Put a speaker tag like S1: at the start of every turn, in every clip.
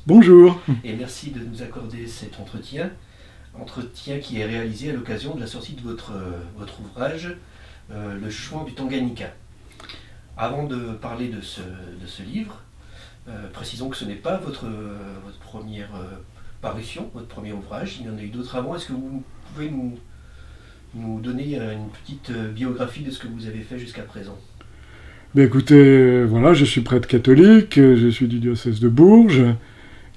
S1: Bonjour.
S2: Et merci de nous accorder cet entretien qui est réalisé à l'occasion de la sortie de votre ouvrage, Le chouan du Tanganyika. Avant de parler de ce livre, précisons que ce n'est pas votre première parution, votre premier ouvrage, il y en a eu d'autres avant. Est-ce que vous pouvez nous donner une petite biographie de ce que vous avez fait jusqu'à présent?
S1: Écoutez, voilà, je suis prêtre catholique, je suis du diocèse de Bourges,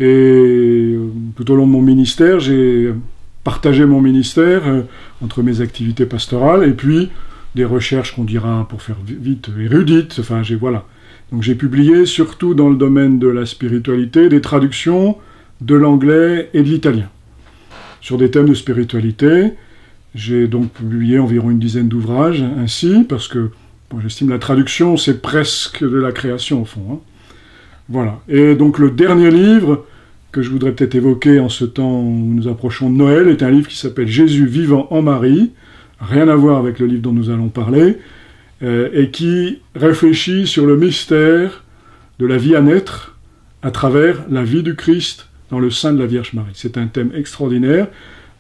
S1: et tout au long de mon ministère, j'ai partagé mon ministère entre mes activités pastorales et puis des recherches qu'on dira, pour faire vite, érudites. Enfin, voilà. Donc j'ai publié surtout dans le domaine de la spiritualité, des traductions de l'anglais et de l'italien. Sur des thèmes de spiritualité, j'ai donc publié environ une dizaine d'ouvrages ainsi, parce que j'estime la traduction, c'est presque de la création au fond. Hein. Voilà. Et donc le dernier livre que je voudrais peut-être évoquer en ce temps où nous approchons de Noël est un livre qui s'appelle Jésus vivant en Marie, rien à voir avec le livre dont nous allons parler, et qui réfléchit sur le mystère de la vie à naître à travers la vie du Christ dans le sein de la Vierge Marie. C'est un thème extraordinaire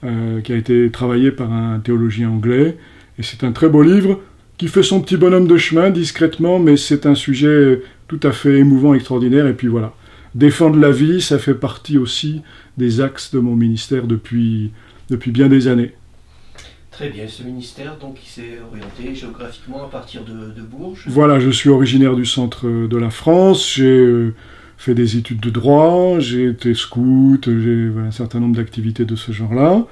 S1: qui a été travaillé par un théologien anglais, et c'est un très beau livre qui fait son petit bonhomme de chemin discrètement, mais c'est un sujet tout à fait émouvant, extraordinaire, et puis voilà. Défendre la vie, ça fait partie aussi des axes de mon ministère depuis bien des années.
S2: Très bien, ce ministère, donc, il s'est orienté géographiquement à partir de Bourges.
S1: Voilà, je suis originaire du centre de la France, j'ai fait des études de droit, j'ai été scout, j'ai un certain nombre d'activités de ce genre-là.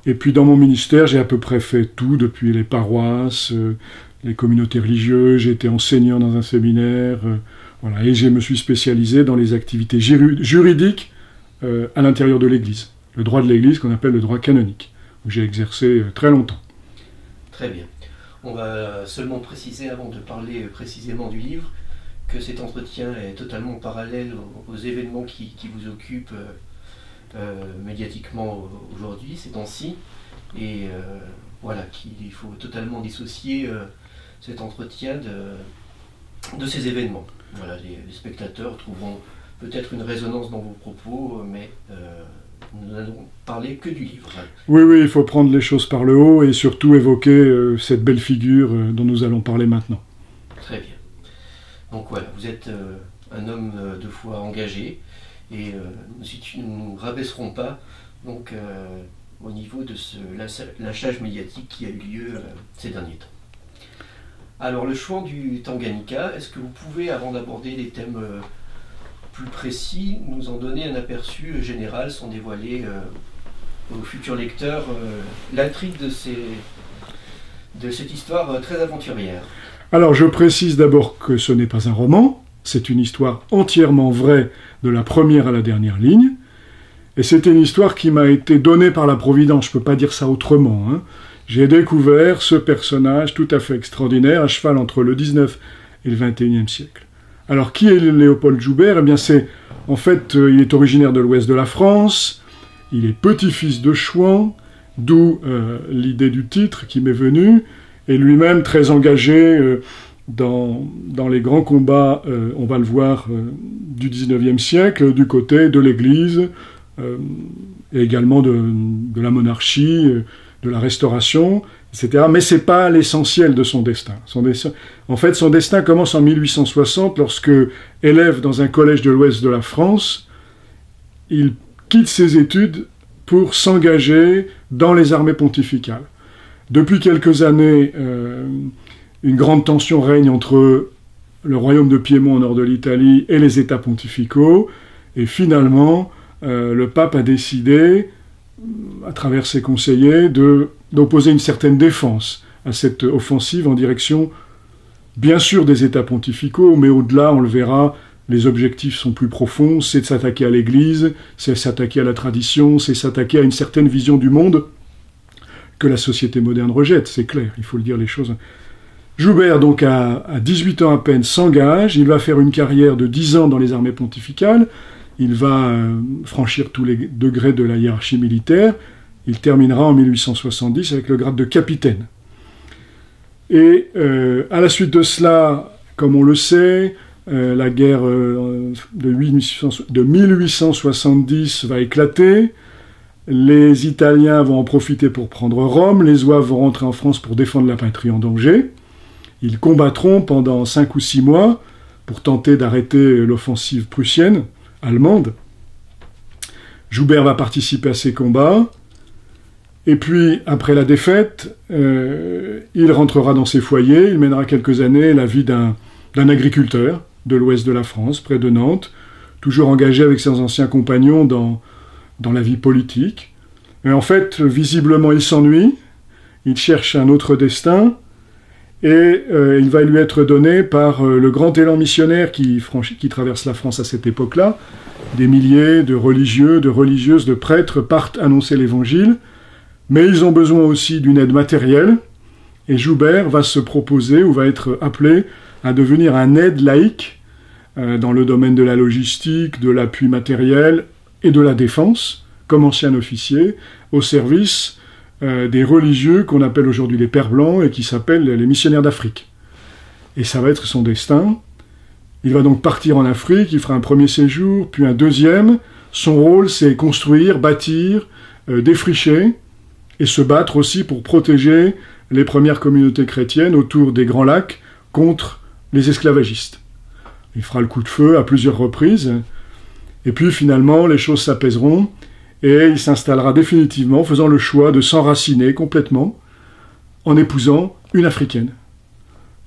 S1: Et puis dans mon ministère, j'ai à peu près fait tout, depuis les paroisses, les communautés religieuses, j'ai été enseignant dans un séminaire, voilà, et je me suis spécialisé dans les activités juridiques à l'intérieur de l'Église. Le droit de l'Église qu'on appelle le droit canonique, où j'ai exercé très longtemps.
S2: Très bien. On va seulement préciser, avant de parler précisément du livre, que cet entretien est totalement parallèle aux événements qui vous occupent médiatiquement aujourd'hui, ces temps-ci, et voilà, qu'il faut totalement dissocier cet entretien de ces événements. Voilà, les spectateurs trouveront peut-être une résonance dans vos propos, mais nous n'allons parler que du livre.
S1: Oui, il faut prendre les choses par le haut et surtout évoquer cette belle figure dont nous allons parler maintenant.
S2: Très bien. Donc voilà, vous êtes un homme de foi engagé, et nous ne nous rabaisserons pas donc, au niveau de ce lynchage médiatique qui a eu lieu ces derniers temps. Alors, le chouan du Tanganyika, est-ce que vous pouvez, avant d'aborder les thèmes plus précis, nous en donner un aperçu général sans dévoiler aux futurs lecteurs l'intrigue de cette histoire très aventurière?
S1: Alors, je précise d'abord que ce n'est pas un roman, c'est une histoire entièrement vraie de la première à la dernière ligne, et c'est une histoire qui m'a été donnée par la Providence, je ne peux pas dire ça autrement. Hein. J'ai découvert ce personnage tout à fait extraordinaire, à cheval entre le 19 et le 21e siècle. Alors, qui est Léopold Joubert? Eh bien, il est originaire de l'ouest de la France, il est petit-fils de Chouan, d'où l'idée du titre qui m'est venue, et lui-même très engagé dans les grands combats, on va le voir, du 19e siècle, du côté de l'Église, et également de la monarchie, de la Restauration, etc. Mais c'est pas l'essentiel de son destin. En fait, son destin commence en 1860, lorsque, élève dans un collège de l'ouest de la France, il quitte ses études pour s'engager dans les armées pontificales. Depuis quelques années, une grande tension règne entre le royaume de Piémont au nord de l'Italie et les États pontificaux, et finalement, le pape a décidé, à travers ses conseillers, d'opposer une certaine défense à cette offensive en direction, bien sûr, des États pontificaux, mais au-delà, on le verra, les objectifs sont plus profonds, c'est de s'attaquer à l'Église, c'est s'attaquer à la tradition, c'est s'attaquer à une certaine vision du monde que la société moderne rejette, c'est clair, il faut le dire les choses. Joubert, donc, à 18 ans à peine, s'engage, il va faire une carrière de 10 ans dans les armées pontificales, il va franchir tous les degrés de la hiérarchie militaire, il terminera en 1870 avec le grade de capitaine. Et à la suite de cela, comme on le sait, La guerre de 1870 va éclater. Les Italiens vont en profiter pour prendre Rome. Les Zouaves vont rentrer en France pour défendre la patrie en danger. Ils combattront pendant 5 ou 6 mois pour tenter d'arrêter l'offensive prussienne, allemande. Joubert va participer à ces combats. Et puis, après la défaite, il rentrera dans ses foyers. Il mènera quelques années la vie d'un agriculteur de l'ouest de la France, près de Nantes, toujours engagé avec ses anciens compagnons dans la vie politique. Mais en fait, visiblement, il s'ennuie. Il cherche un autre destin. Et il va lui être donné par le grand élan missionnaire qui traverse la France à cette époque-là. Des milliers de religieux, de religieuses, de prêtres partent annoncer l'évangile, mais ils ont besoin aussi d'une aide matérielle, et Joubert va se proposer, ou va être appelé à devenir un aide laïque dans le domaine de la logistique, de l'appui matériel et de la défense, comme ancien officier, au service des religieux qu'on appelle aujourd'hui les Pères Blancs et qui s'appellent les missionnaires d'Afrique. Et ça va être son destin. Il va donc partir en Afrique, il fera un premier séjour, puis un deuxième. Son rôle, c'est construire, bâtir, défricher, et se battre aussi pour protéger les premières communautés chrétiennes autour des Grands Lacs contre les esclavagistes. Il fera le coup de feu à plusieurs reprises, et puis finalement, les choses s'apaiseront, et il s'installera définitivement, faisant le choix de s'enraciner complètement, en épousant une Africaine.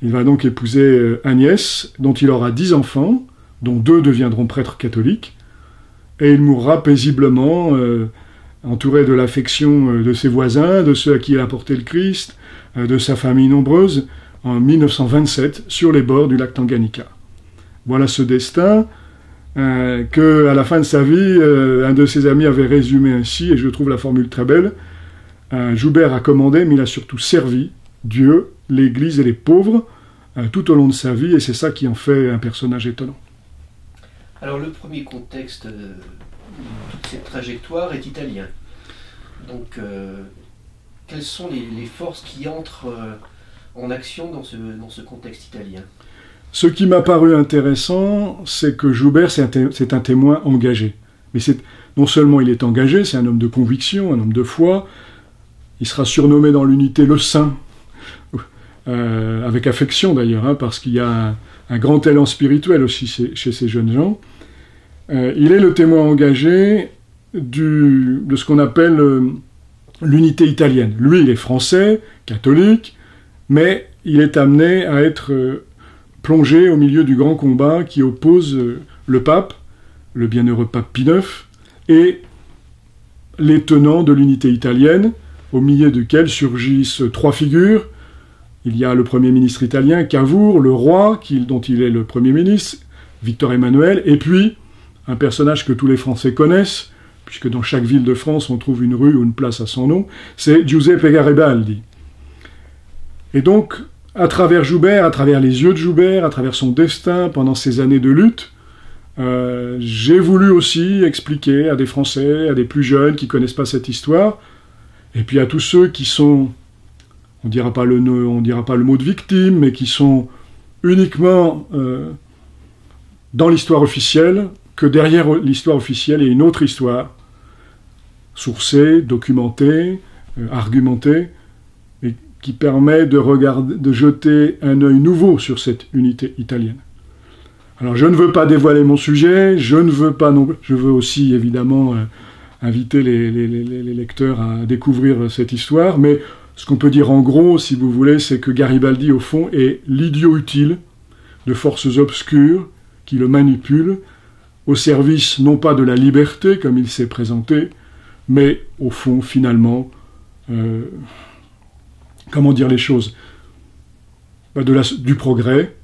S1: Il va donc épouser Agnès, dont il aura 10 enfants, dont 2 deviendront prêtres catholiques, et il mourra paisiblement, entouré de l'affection de ses voisins, de ceux à qui il a apporté le Christ, de sa famille nombreuse, en 1927, sur les bords du lac Tanganyika. Voilà ce destin que, à la fin de sa vie, un de ses amis avait résumé ainsi, et je trouve la formule très belle. Joubert a commandé, mais il a surtout servi Dieu, l'Église et les pauvres tout au long de sa vie, et c'est ça qui en fait un personnage étonnant.
S2: Alors le premier contexte de toute cette trajectoire est italien. Donc quelles sont les forces qui entrent en action dans ce contexte italien ?
S1: Ce qui m'a paru intéressant, c'est que Joubert, c'est un témoin engagé. Mais non seulement il est engagé, c'est un homme de conviction, un homme de foi. Il sera surnommé dans l'unité le Saint, avec affection d'ailleurs, parce qu'il y a un grand élan spirituel aussi chez ces jeunes gens. Il est le témoin engagé de ce qu'on appelle l'unité italienne. Lui, il est français, catholique, mais il est amené à être plongé au milieu du grand combat qui oppose le pape, le bienheureux pape Pie IX, et les tenants de l'unité italienne, au milieu duquel surgissent 3 figures. Il y a le Premier ministre italien, Cavour, le roi, dont il est le Premier ministre, Victor Emmanuel, et puis un personnage que tous les Français connaissent, puisque dans chaque ville de France on trouve une rue ou une place à son nom, c'est Giuseppe Garibaldi. Et donc, à travers Joubert, à travers les yeux de Joubert, à travers son destin pendant ces années de lutte, j'ai voulu aussi expliquer à des Français, à des plus jeunes qui ne connaissent pas cette histoire, et puis à tous ceux qui sont, on dira pas le mot de victime, mais qui sont uniquement dans l'histoire officielle, que derrière l'histoire officielle, il y a une autre histoire, sourcée, documentée, argumentée, et qui permet de jeter un œil nouveau sur cette unité italienne. Alors je ne veux pas dévoiler mon sujet, je veux aussi évidemment inviter les lecteurs à découvrir cette histoire, mais ce qu'on peut dire en gros, si vous voulez, c'est que Garibaldi, au fond, est l'idiot utile de forces obscures qui le manipulent, au service non pas de la liberté, comme il s'est présenté, mais au fond, finalement, comment dire les choses, du progrès,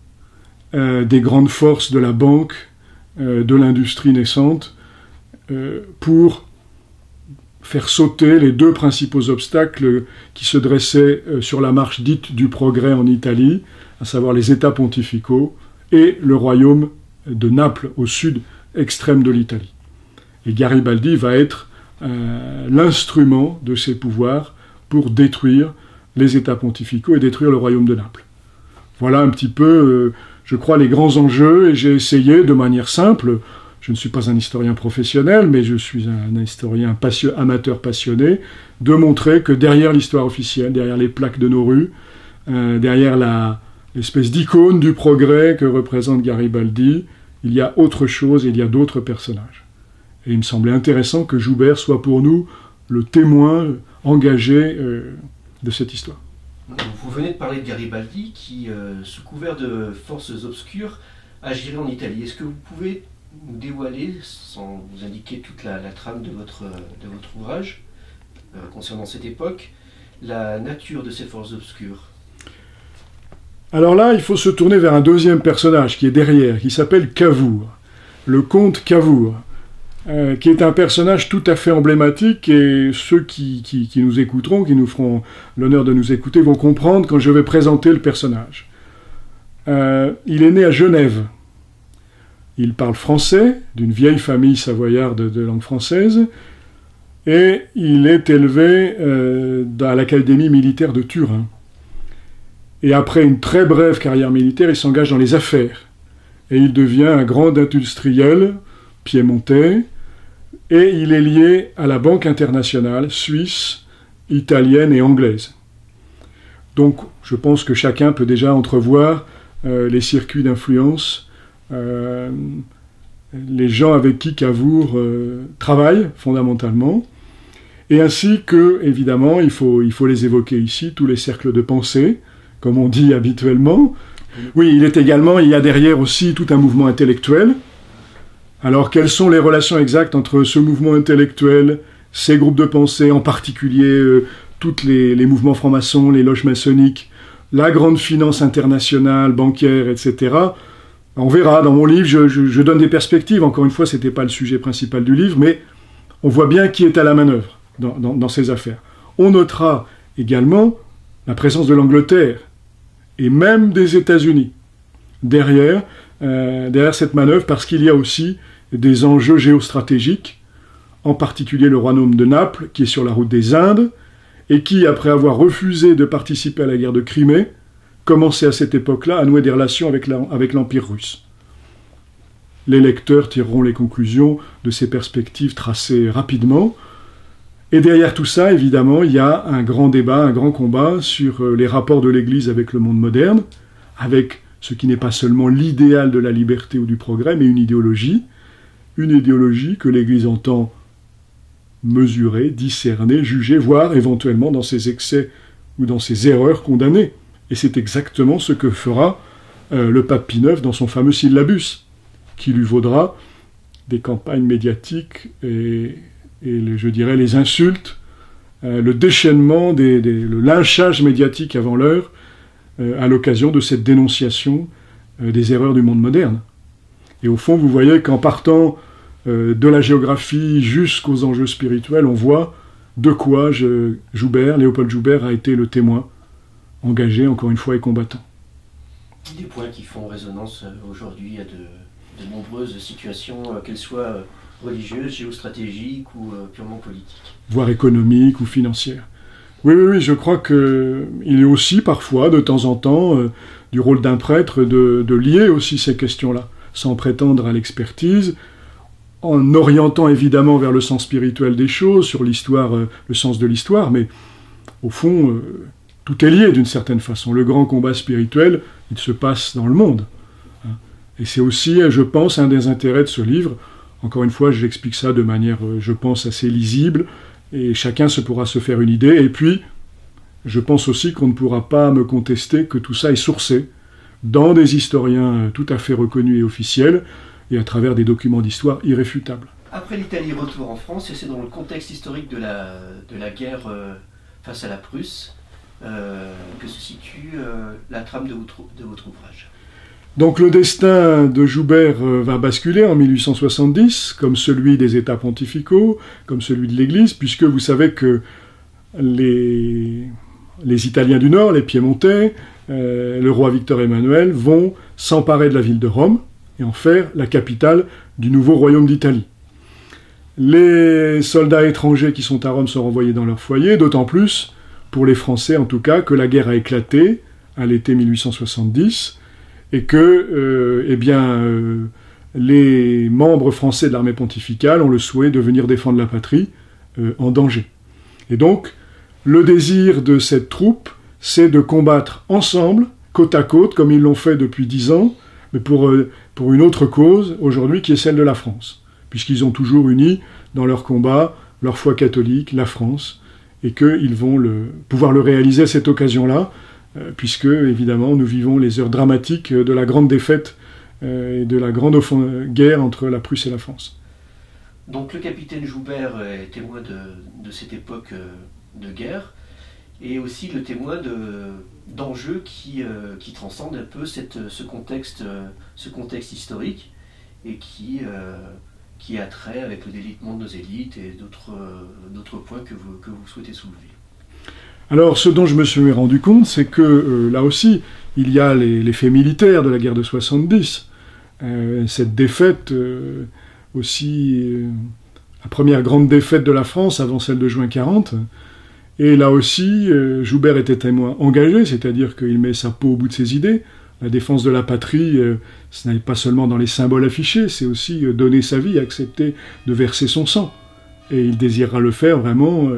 S1: des grandes forces de la banque, de l'industrie naissante, pour faire sauter les 2 principaux obstacles qui se dressaient sur la marche dite du progrès en Italie, à savoir les États pontificaux et le royaume de Naples, au sud extrême de l'Italie. Et Garibaldi va être l'instrument de ses pouvoirs pour détruire les États pontificaux et détruire le royaume de Naples. Voilà un petit peu, je crois, les grands enjeux, et j'ai essayé de manière simple, je ne suis pas un historien professionnel, mais je suis un historien amateur passionné, de montrer que derrière l'histoire officielle, derrière les plaques de nos rues, derrière l'espèce d'icône du progrès que représente Garibaldi, il y a autre chose, il y a d'autres personnages. Et il me semblait intéressant que Joubert soit pour nous le témoin engagé de cette histoire.
S2: Vous venez de parler de Garibaldi qui, sous couvert de forces obscures, agirait en Italie. Est-ce que vous pouvez nous dévoiler, sans vous indiquer toute la trame de votre ouvrage, concernant cette époque, la nature de ces forces obscures?
S1: Alors là, il faut se tourner vers un deuxième personnage qui est derrière, qui s'appelle Cavour, le comte Cavour, qui est un personnage tout à fait emblématique, et ceux qui nous écouteront, qui nous feront l'honneur de nous écouter, vont comprendre quand je vais présenter le personnage. Il est né à Genève. Il parle français, d'une vieille famille savoyarde de langue française, et il est élevé à l'Académie militaire de Turin. Et après une très brève carrière militaire, il s'engage dans les affaires. Et il devient un grand industriel piémontais, et il est lié à la Banque internationale suisse, italienne et anglaise. Donc, je pense que chacun peut déjà entrevoir les circuits d'influence, les gens avec qui Cavour travaille fondamentalement, et ainsi que, évidemment, il faut les évoquer ici, tous les cercles de pensée, comme on dit habituellement. Oui, il y a derrière aussi tout un mouvement intellectuel. Alors, quelles sont les relations exactes entre ce mouvement intellectuel, ces groupes de pensée, en particulier tous les mouvements francs-maçons, les loges maçonniques, la grande finance internationale, bancaire, etc. On verra, dans mon livre, je donne des perspectives. Encore une fois, ce n'était pas le sujet principal du livre, mais on voit bien qui est à la manœuvre dans ces affaires. On notera également la présence de l'Angleterre, et même des États-Unis, derrière cette manœuvre, parce qu'il y a aussi des enjeux géostratégiques, en particulier le royaume de Naples, qui est sur la route des Indes, et qui, après avoir refusé de participer à la guerre de Crimée, commençait à cette époque-là à nouer des relations avec l'Empire russe. Les lecteurs tireront les conclusions de ces perspectives tracées rapidement. Et derrière tout ça, évidemment, il y a un grand débat, un grand combat sur les rapports de l'Église avec le monde moderne, avec ce qui n'est pas seulement l'idéal de la liberté ou du progrès, mais une idéologie que l'Église entend mesurer, discerner, juger, voire éventuellement dans ses excès ou dans ses erreurs condamner. Et c'est exactement ce que fera le pape Pie IX dans son fameux syllabus, qui lui vaudra des campagnes médiatiques et je dirais les insultes, le déchaînement, le lynchage médiatique avant l'heure, à l'occasion de cette dénonciation des erreurs du monde moderne. Et au fond, vous voyez qu'en partant de la géographie jusqu'aux enjeux spirituels, on voit de quoi Léopold Joubert a été le témoin, engagé encore une fois et combattant.
S2: Des points qui font résonance aujourd'hui à de nombreuses situations, qu'elles soient religieuses, géostratégiques ou purement politiques.
S1: Voire économiques ou financières. Oui, je crois qu'il est aussi parfois, de temps en temps, du rôle d'un prêtre de lier aussi ces questions-là, sans prétendre à l'expertise, en orientant évidemment vers le sens spirituel des choses, sur l'histoire, le sens de l'histoire, mais au fond, tout est lié d'une certaine façon. Le grand combat spirituel, il se passe dans le monde. Et c'est aussi, je pense, un des intérêts de ce livre. Encore une fois, j'explique ça de manière, je pense, assez lisible, et chacun pourra se faire une idée. Et puis, je pense aussi qu'on ne pourra pas me contester que tout ça est sourcé dans des historiens tout à fait reconnus et officiels, et à travers des documents d'histoire irréfutables.
S2: Après l'Italie, retour en France, et c'est dans le contexte historique de la guerre face à la Prusse que se situe la trame de votre ouvrage.
S1: Donc le destin de Joubert va basculer en 1870, comme celui des États pontificaux, comme celui de l'Église, puisque vous savez que les Italiens du Nord, les Piémontais, le roi Victor Emmanuel, vont s'emparer de la ville de Rome et en faire la capitale du nouveau royaume d'Italie. Les soldats étrangers qui sont à Rome sont renvoyés dans leur foyer, d'autant plus, pour les Français en tout cas, que la guerre a éclaté à l'été 1870, et que les membres français de l'armée pontificale ont le souhait de venir défendre la patrie en danger. Et donc, le désir de cette troupe, c'est de combattre ensemble, côte à côte, comme ils l'ont fait depuis 10 ans, mais pour une autre cause, aujourd'hui, qui est celle de la France. Puisqu'ils ont toujours uni dans leur combat, leur foi catholique, la France, et qu'ils vont pouvoir le réaliser à cette occasion-là, puisque, évidemment, nous vivons les heures dramatiques de la grande défaite et de la grande guerre entre la Prusse et la France.
S2: Donc le capitaine Joubert est témoin de cette époque de guerre, et aussi le témoin d'enjeux qui transcendent un peu ce contexte historique, et qui a trait avec le délitement de nos élites et d'autres points que vous souhaitez soulever.
S1: Alors, ce dont je me suis rendu compte, c'est que, là aussi, il y a les faits militaires de la guerre de 70. Cette défaite, aussi, la première grande défaite de la France avant celle de juin 40. Et là aussi, Joubert était témoin engagé, c'est-à-dire qu'il met sa peau au bout de ses idées. La défense de la patrie, ce n'est pas seulement dans les symboles affichés, c'est aussi donner sa vie, accepter de verser son sang. Et il désirera le faire vraiment...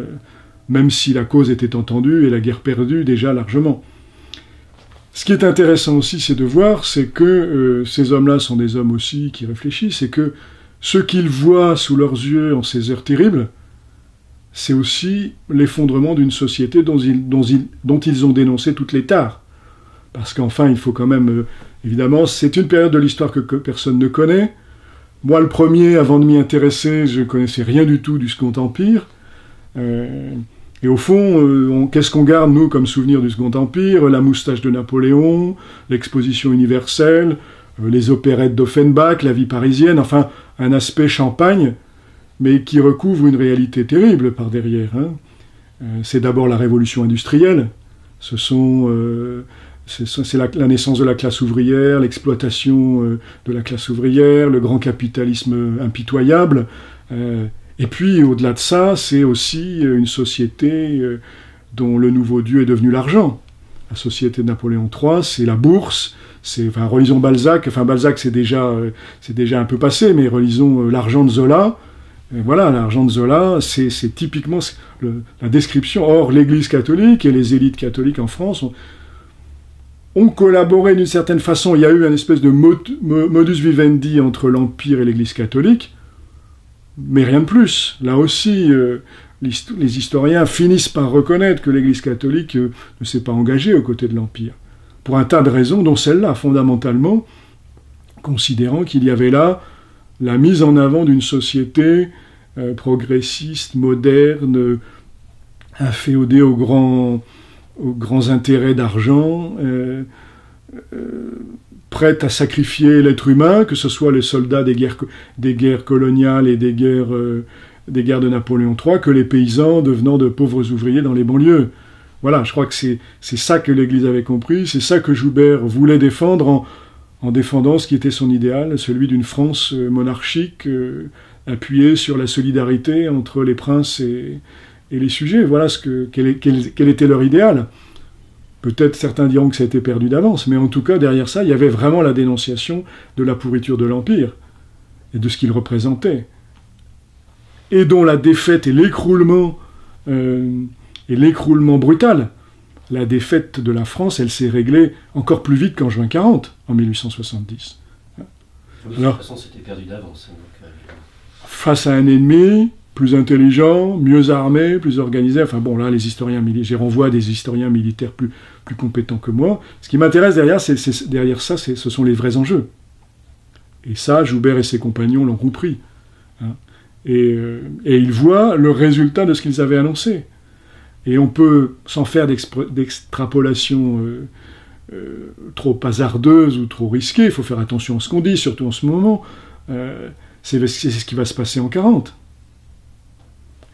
S1: même si la cause était entendue et la guerre perdue déjà largement. Ce qui est intéressant aussi, c'est de voir, c'est que ces hommes-là sont des hommes aussi qui réfléchissent, et que ce qu'ils voient sous leurs yeux en ces heures terribles, c'est aussi l'effondrement d'une société dont ils ont dénoncé toutes les tares. Parce qu'enfin, il faut quand même... évidemment, c'est une période de l'histoire que personne ne connaît. Moi, le premier, avant de m'y intéresser, je ne connaissais rien du tout du Second Empire. Et au fond, qu'est-ce qu'on garde, nous, comme souvenir du Second Empire? La moustache de Napoléon, l'exposition universelle, les opérettes d'Offenbach, la vie parisienne, enfin, un aspect champagne, mais qui recouvre une réalité terrible par derrière. C'est d'abord la révolution industrielle, c'est la naissance de la classe ouvrière, l'exploitation de la classe ouvrière, le grand capitalisme impitoyable, et puis, au-delà de ça, c'est aussi une société dont le nouveau dieu est devenu l'argent. La société de Napoléon III, c'est la bourse, relisons Balzac, Balzac c'est déjà un peu passé, mais relisons l'argent de Zola. Et voilà, l'argent de Zola, c'est typiquement la description. Or, l'Église catholique et les élites catholiques en France ont collaboré d'une certaine façon. Il y a eu une espèce de modus vivendi entre l'Empire et l'Église catholique, mais rien de plus. Là aussi, les historiens finissent par reconnaître que l'Église catholique ne s'est pas engagée aux côtés de l'Empire, pour un tas de raisons, dont celle-là, fondamentalement, considérant qu'il y avait là la mise en avant d'une société progressiste, moderne, inféodée aux grands intérêts d'argent, prête à sacrifier l'être humain, que ce soit les soldats des guerres coloniales et des guerres de Napoléon III, que les paysans devenant de pauvres ouvriers dans les banlieues. Voilà, je crois que c'est ça que l'Église avait compris, c'est ça que Joubert voulait défendre en défendant ce qui était son idéal, celui d'une France monarchique appuyée sur la solidarité entre les princes et les sujets. Voilà quel était leur idéal. Peut-être certains diront que ça a été perdu d'avance, mais en tout cas, derrière ça, il y avait vraiment la dénonciation de la pourriture de l'Empire et de ce qu'il représentait, et dont la défaite et l'écroulement brutal. La défaite de la France, elle s'est réglée encore plus vite qu'en juin 40, en 1870.
S2: Oui, de toute façon, c'était perdu d'avance.
S1: Face à un ennemi plus intelligent, mieux armé, plus organisé. Enfin bon, là, les historiens militaires, j'y renvoie à des historiens militaires plus compétents que moi. Ce qui m'intéresse derrière ça, ce sont les vrais enjeux. Et ça, Joubert et ses compagnons l'ont compris. Et ils voient le résultat de ce qu'ils avaient annoncé. Et on peut, sans faire d'extrapolation trop hasardeuse ou trop risquée, il faut faire attention à ce qu'on dit, surtout en ce moment, c'est ce qui va se passer en 40.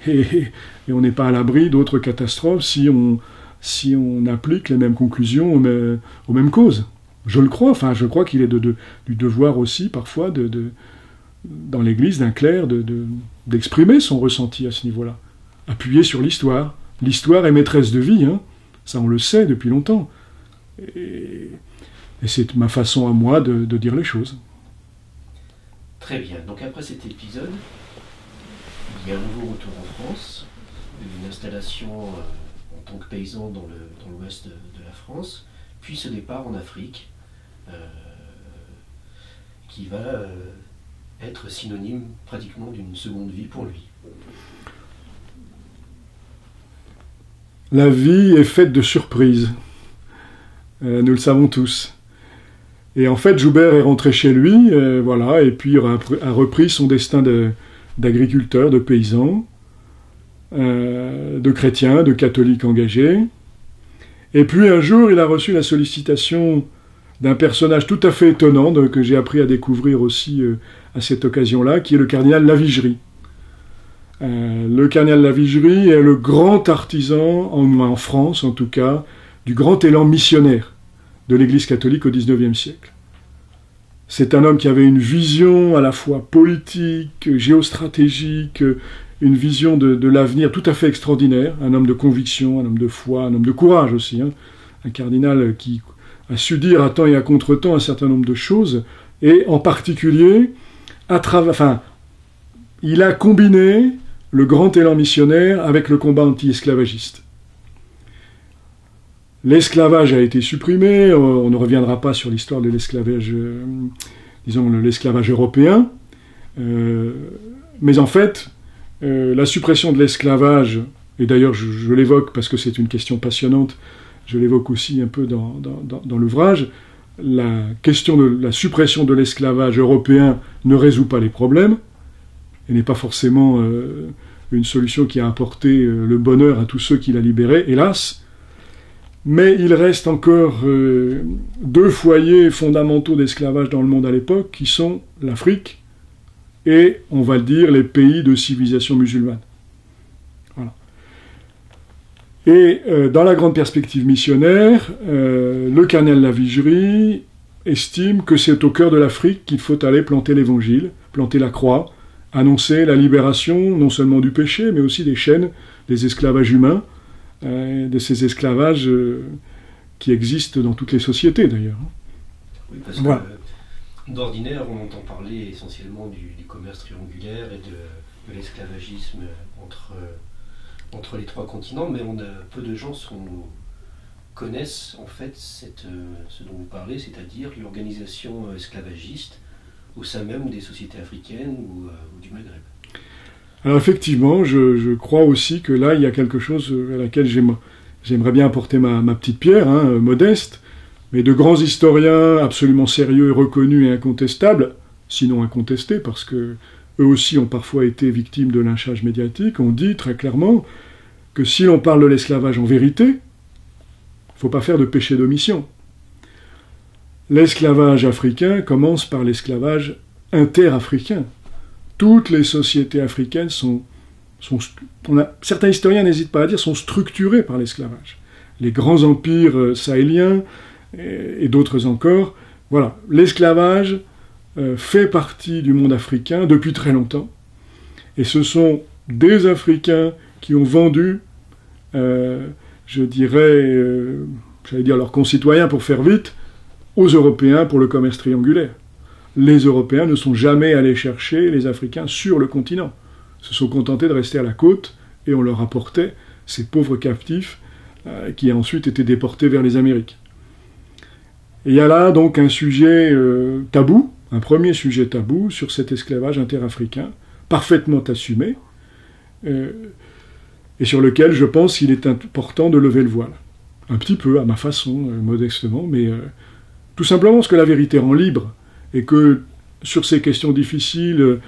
S1: Et on n'est pas à l'abri d'autres catastrophes si on applique les mêmes conclusions aux mêmes causes. Je le crois, je crois qu'il est du devoir aussi, parfois, dans l'Église, d'un clerc, d'exprimer son ressenti à ce niveau-là. Appuyé sur l'histoire. L'histoire est maîtresse de vie, ça on le sait depuis longtemps. Et c'est ma façon à moi de dire les choses.
S2: Très bien. Donc après cet épisode, il y a un nouveau retour en France, une installation en tant que paysan dans l'ouest de la France, puis ce départ en Afrique, qui va être synonyme pratiquement d'une seconde vie pour lui.
S1: La vie est faite de surprises. Nous le savons tous. Et en fait, Joubert est rentré chez lui, voilà, et puis a repris son destin d'agriculteur, de paysan, de chrétien, de catholique engagé. Et puis un jour, il a reçu la sollicitation d'un personnage tout à fait étonnant, que j'ai appris à découvrir aussi à cette occasion-là, qui est le cardinal Lavigerie. Le cardinal Lavigerie est le grand artisan, en France en tout cas, du grand élan missionnaire de l'Église catholique au XIXe siècle. C'est un homme qui avait une vision à la fois politique, géostratégique, une vision de l'avenir tout à fait extraordinaire, un homme de conviction, un homme de foi, un homme de courage aussi, hein. Un cardinal qui a su dire à temps et à contre-temps un certain nombre de choses, et en particulier, il a combiné le grand élan missionnaire avec le combat anti-esclavagiste. L'esclavage a été supprimé, on ne reviendra pas sur l'histoire de l'esclavage, disons l'esclavage européen, mais en fait, la suppression de l'esclavage, et d'ailleurs je l'évoque parce que c'est une question passionnante, je l'évoque aussi un peu dans l'ouvrage, la question de la suppression de l'esclavage européen ne résout pas les problèmes, et n'est pas forcément une solution qui a apporté le bonheur à tous ceux qui l'a libéré, hélas. Mais il reste encore deux foyers fondamentaux d'esclavage dans le monde à l'époque, qui sont l'Afrique et, on va le dire, les pays de civilisation musulmane. Voilà. Et dans la grande perspective missionnaire, le cardinal Lavigerie estime que c'est au cœur de l'Afrique qu'il faut aller planter l'évangile, planter la croix, annoncer la libération non seulement du péché, mais aussi des chaînes, des esclavages humains, de ces esclavages qui existent dans toutes les sociétés d'ailleurs.
S2: Oui, parce que d'ordinaire, on entend parler essentiellement du commerce triangulaire et de l'esclavagisme entre les trois continents, mais peu de gens connaissent en fait ce dont vous parlez, c'est-à-dire l'organisation esclavagiste au sein même des sociétés africaines ou du Maghreb.
S1: Alors effectivement, je crois aussi que là, il y a quelque chose à laquelle j'aimerais bien apporter ma petite pierre, hein, modeste, mais de grands historiens absolument sérieux, reconnus et incontestables, sinon incontestés, parce que eux aussi ont parfois été victimes de lynchage médiatique, ont dit très clairement que si l'on parle de l'esclavage en vérité, il ne faut pas faire de péché d'omission. L'esclavage africain commence par l'esclavage interafricain. Toutes les sociétés africaines certains historiens n'hésitent pas à dire, sont structurées par l'esclavage. Les grands empires sahéliens et d'autres encore, voilà, l'esclavage fait partie du monde africain depuis très longtemps, et ce sont des Africains qui ont vendu, je dirais, j'allais dire leurs concitoyens pour faire vite, aux Européens pour le commerce triangulaire. Les Européens ne sont jamais allés chercher les Africains sur le continent. Ils se sont contentés de rester à la côte et on leur apportait ces pauvres captifs qui ensuite étaient déportés vers les Amériques. Et il y a là donc un sujet tabou, un premier sujet tabou sur cet esclavage interafricain, parfaitement assumé, et sur lequel je pense qu'il est important de lever le voile. Un petit peu, à ma façon, modestement, mais tout simplement parce que la vérité rend libre, et que sur ces questions difficiles,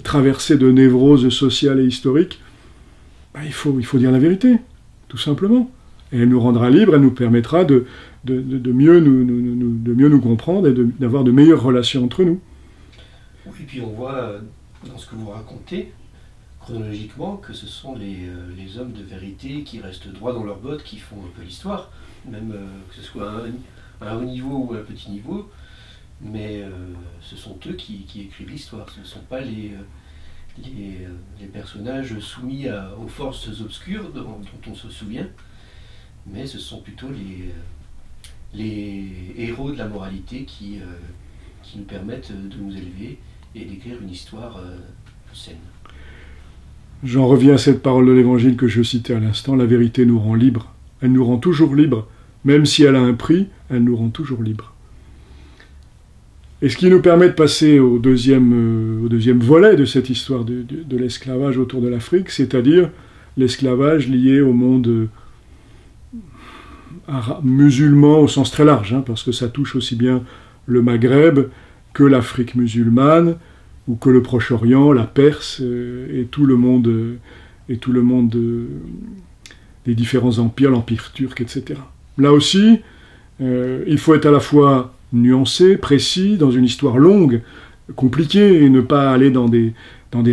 S1: traversées de névroses sociales et historiques, il faut dire la vérité, tout simplement. Et elle nous rendra libres, elle nous permettra de mieux nous comprendre et d'avoir de meilleures relations entre nous.
S2: Oui, et puis on voit dans ce que vous racontez, chronologiquement, que ce sont les hommes de vérité qui restent droits dans leurs bottes, qui font un peu l'histoire, même que ce soit à un haut niveau ou à un petit niveau. Mais ce sont eux qui écrivent l'histoire, ce ne sont pas les personnages soumis aux forces obscures dont on se souvient, mais ce sont plutôt les héros de la moralité qui nous permettent de nous élever et d'écrire une histoire saine.
S1: J'en reviens à cette parole de l'Évangile que je citais à l'instant, la vérité nous rend libres. Elle nous rend toujours libres. Même si elle a un prix, elle nous rend toujours libres. Et ce qui nous permet de passer au deuxième volet de cette histoire de l'esclavage autour de l'Afrique, c'est-à-dire l'esclavage lié au monde musulman au sens très large, parce que ça touche aussi bien le Maghreb que l'Afrique musulmane, ou que le Proche-Orient, la Perse, et tout le monde des différents empires, l'Empire turc, etc. Là aussi, il faut être à la fois nuancé, précis, dans une histoire longue, compliquée, et ne pas aller dans des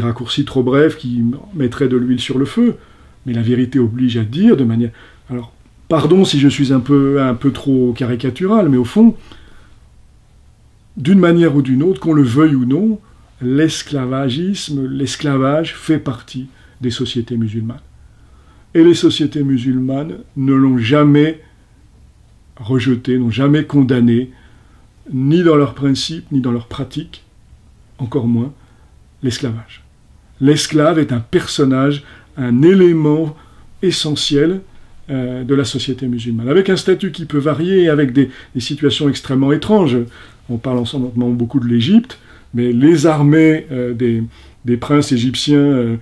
S1: raccourcis trop brefs qui mettraient de l'huile sur le feu. Mais la vérité oblige à dire de manière... Alors, pardon si je suis un peu trop caricatural, mais au fond, d'une manière ou d'une autre, qu'on le veuille ou non, l'esclavage fait partie des sociétés musulmanes. Et les sociétés musulmanes ne l'ont jamais rejeté, n'ont jamais condamné, ni dans leurs principes, ni dans leurs pratiques, encore moins, l'esclavage. L'esclave est un personnage, un élément essentiel de la société musulmane, avec un statut qui peut varier, avec des situations extrêmement étranges. On parle ensemble beaucoup de l'Égypte, mais les armées des princes égyptiens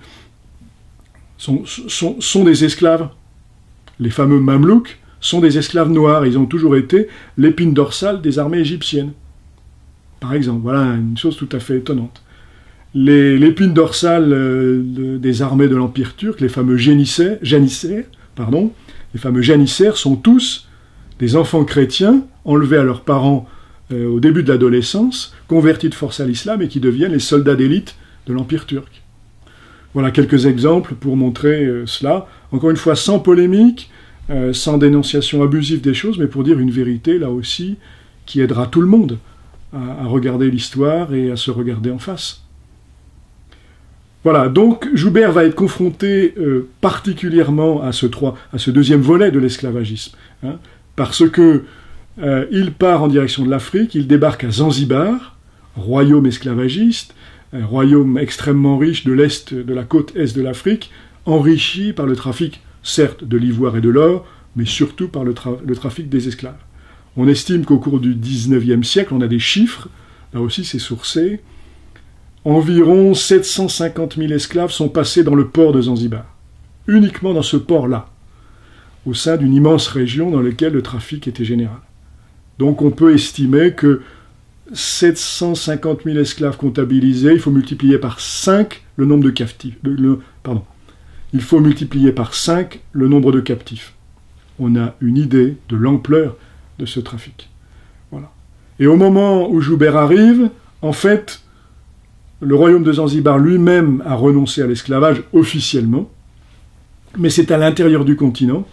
S1: sont des esclaves. Les fameux Mamelouks sont des esclaves noirs. Ils ont toujours été l'épine dorsale des armées égyptiennes. Par exemple, voilà une chose tout à fait étonnante. L'épine dorsale des armées de l'Empire turc, les fameux janissaires, sont tous des enfants chrétiens enlevés à leurs parents au début de l'adolescence, convertis de force à l'islam et qui deviennent les soldats d'élite de l'Empire turc. Voilà quelques exemples pour montrer cela. Encore une fois, sans polémique, sans dénonciation abusive des choses, mais pour dire une vérité, là aussi, qui aidera tout le monde à regarder l'histoire et à se regarder en face. Voilà, donc Joubert va être confronté particulièrement à ce deuxième volet de l'esclavagisme, parce que il part en direction de l'Afrique, il débarque à Zanzibar, royaume esclavagiste, un royaume extrêmement riche de l'est, de la côte est de l'Afrique, enrichi par le trafic, certes, de l'ivoire et de l'or, mais surtout par le trafic des esclaves. On estime qu'au cours du XIXe siècle, on a des chiffres, là aussi c'est sourcé, environ 750 000 esclaves sont passés dans le port de Zanzibar, uniquement dans ce port-là, au sein d'une immense région dans laquelle le trafic était général. Donc on peut estimer que 750 000 esclaves comptabilisés, il faut multiplier par 5 le nombre de captifs. Il faut multiplier par 5 le nombre de captifs. On a une idée de l'ampleur de ce trafic. Voilà. Et au moment où Joubert arrive, en fait, le royaume de Zanzibar lui-même a renoncé à l'esclavage officiellement, mais c'est à l'intérieur du continent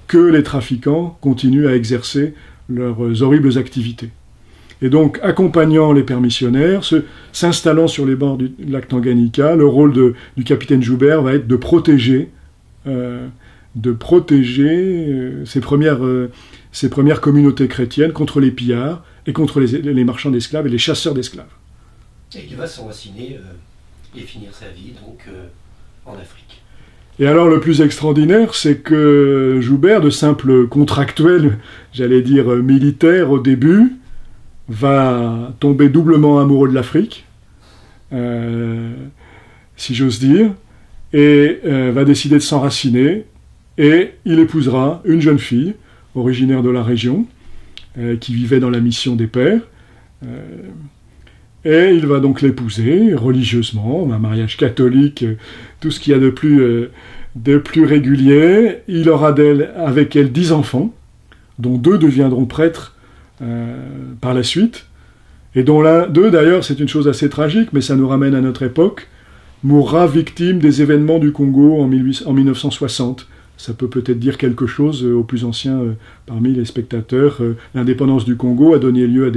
S1: que les trafiquants continuent à exercer leurs horribles activités. Et donc, accompagnant les permissionnaires, s'installant sur les bords du lac Tanganyika, le rôle du capitaine Joubert va être de protéger ces premières communautés chrétiennes contre les pillards et contre les marchands d'esclaves et les chasseurs d'esclaves.
S2: Et il va s'enraciner et finir sa vie donc en Afrique.
S1: Et alors le plus extraordinaire, c'est que Joubert, de simple contractuel, j'allais dire militaire au début, va tomber doublement amoureux de l'Afrique, si j'ose dire, et va décider de s'enraciner, et il épousera une jeune fille, originaire de la région, qui vivait dans la mission des pères, et il va donc l'épouser religieusement, un mariage catholique, tout ce qu'il y a de plus régulier. Il aura avec elle 10 enfants, dont 2 deviendront prêtres par la suite, et dont l'un d'eux, d'ailleurs, c'est une chose assez tragique, mais ça nous ramène à notre époque, mourra victime des événements du Congo en 1960. Ça peut peut-être dire quelque chose aux plus anciens parmi les spectateurs. L'indépendance du Congo a donné lieu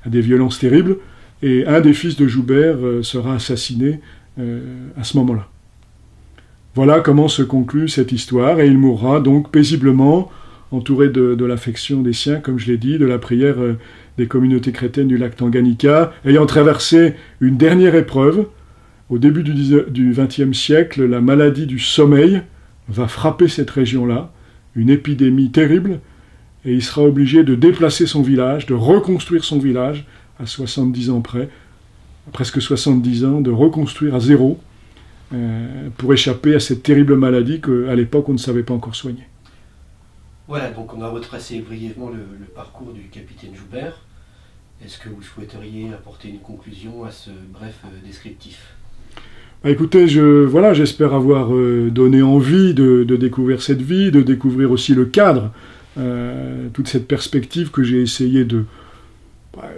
S1: à des violences terribles, et un des fils de Joubert sera assassiné à ce moment-là. Voilà comment se conclut cette histoire, et il mourra donc paisiblement entouré de l'affection des siens, comme je l'ai dit, de la prière des communautés chrétiennes du lac Tanganyika, ayant traversé une dernière épreuve. Au début du XXe siècle, la maladie du sommeil va frapper cette région-là, une épidémie terrible, et il sera obligé de déplacer son village, de reconstruire son village à 70 ans près, à presque 70 ans, de reconstruire à zéro, pour échapper à cette terrible maladie qu'à l'époque on ne savait pas encore soigner.
S2: Voilà, donc on a retracé brièvement le parcours du capitaine Joubert. Est-ce que vous souhaiteriez apporter une conclusion à ce bref descriptif ?
S1: Écoutez, j'espère avoir donné envie de découvrir cette vie, de découvrir aussi le cadre, toute cette perspective que j'ai essayé de...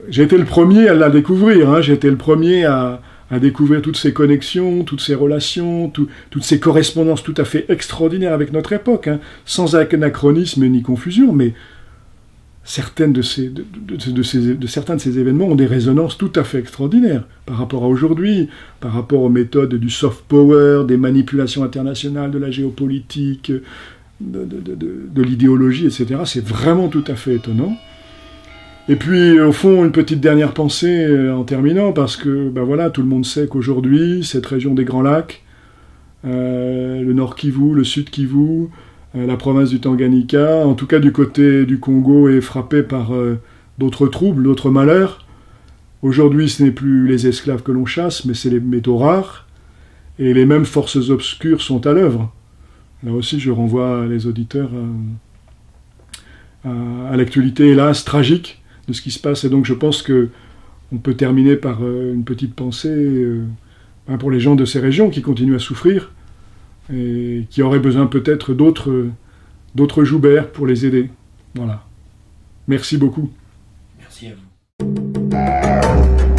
S1: J'ai été le premier à la découvrir, hein, j'ai été le premier à découvrir toutes ces connexions, toutes ces relations, toutes ces correspondances tout à fait extraordinaires avec notre époque, hein, sans anachronisme ni confusion, mais certains de ces événements ont des résonances tout à fait extraordinaires par rapport à aujourd'hui, par rapport aux méthodes du soft power, des manipulations internationales, de la géopolitique, de l'idéologie, etc. C'est vraiment tout à fait étonnant. Et puis, au fond, une petite dernière pensée en terminant, parce que tout le monde sait qu'aujourd'hui, cette région des Grands Lacs, le Nord Kivu, le Sud Kivu, la province du Tanganyika, en tout cas du côté du Congo, est frappée par d'autres troubles, d'autres malheurs. Aujourd'hui, ce n'est plus les esclaves que l'on chasse, mais c'est les métaux rares, et les mêmes forces obscures sont à l'œuvre. Là aussi, je renvoie les auditeurs à l'actualité, hélas, tragique de ce qui se passe, et donc je pense qu'on peut terminer par une petite pensée pour les gens de ces régions qui continuent à souffrir, et qui auraient besoin peut-être d'autres Joubert pour les aider. Voilà. Merci beaucoup.
S2: Merci à vous.